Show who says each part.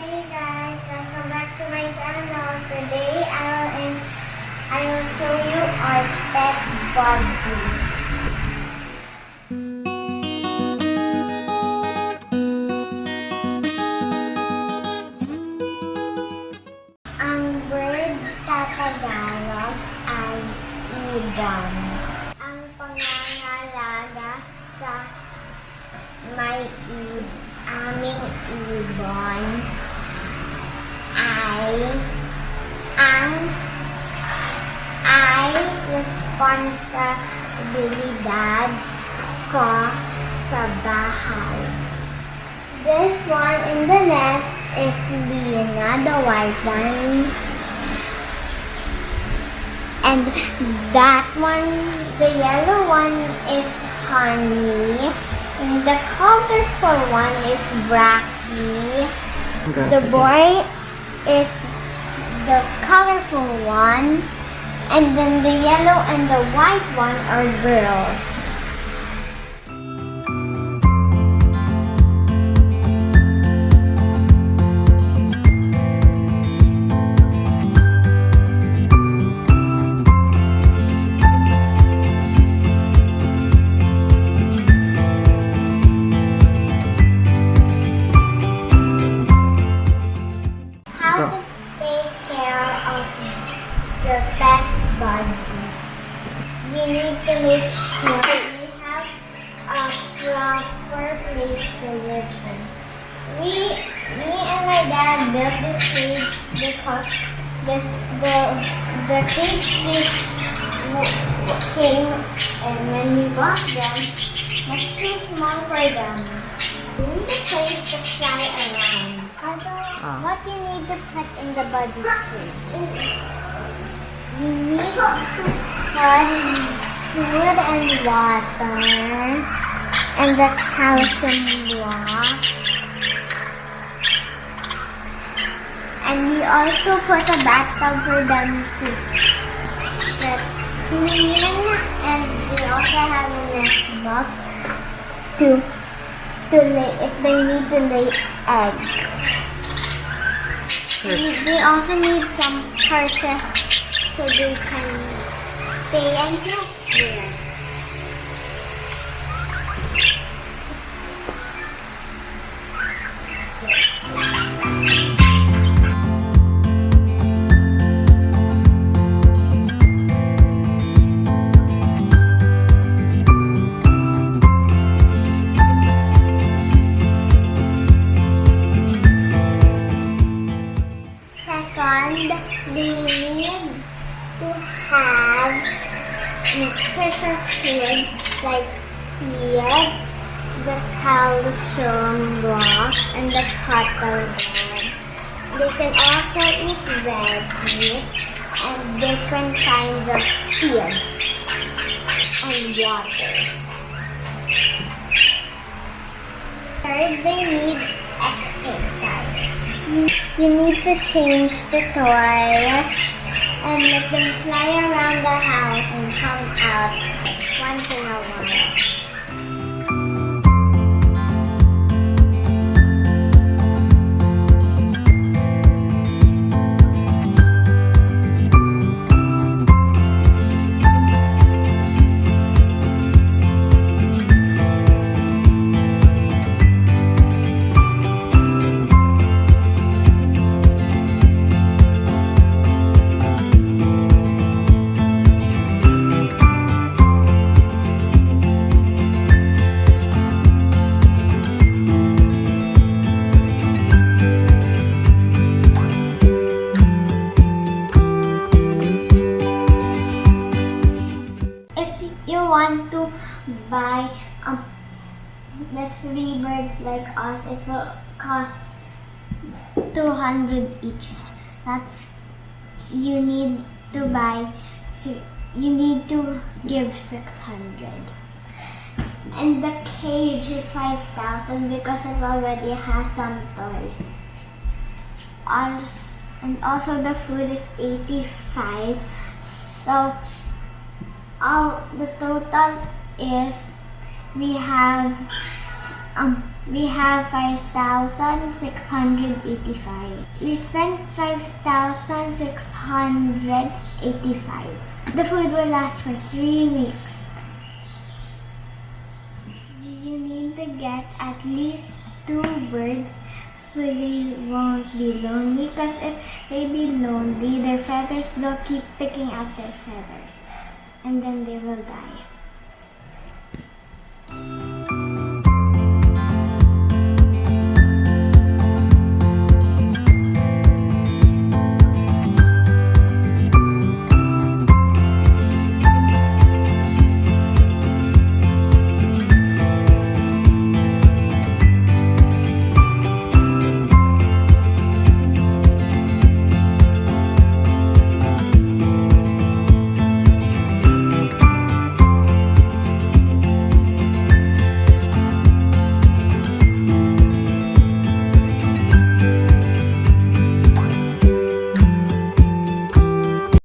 Speaker 1: Hey guys, welcome back to my channel. Today I will show you our pet budgies. Ang bird sa Tagalog ay ibon. Ang pangangalaga sa aming ibon ay responsibilidad ko sa bahay. This one in the nest is Lina, the white one. And that one, the yellow one, is Honey. And the colorful one is Bracky. The boy is the colorful one. And then the yellow and the white one are girls. How to take care of your pet budgies. You need to make sure we have a proper place to live in. Me and my dad built this cage because the cage came, and when we got them, was too small for them. We need a place to fly around. Also, what you need to put in the budgie cage? We need to put food and water and the calcium block. And we also put a bathtub for them to get clean, and we also have a nest box to lay if they need to lay eggs. They also need some perches so they can stay and rest there. Second, they need to have nutritious food like seeds, the calcium block, and the cotton ball. They can also eat veggies and different kinds of seeds and water. Third, they need exercise. You need to change the toys and let them fly around the house and come out once in a while. Want to buy the 3 birds like us, it will cost 200 each. You need to give 600. And the cage is 5,000 because it already has some toys. And also the food is 85. So the total is we have We have 5,685. We spent 5,685. The food will last for 3 weeks. You need to get at least 2 birds so they won't be lonely, because if they be lonely, their feathers will keep picking out their feathers and then they will die.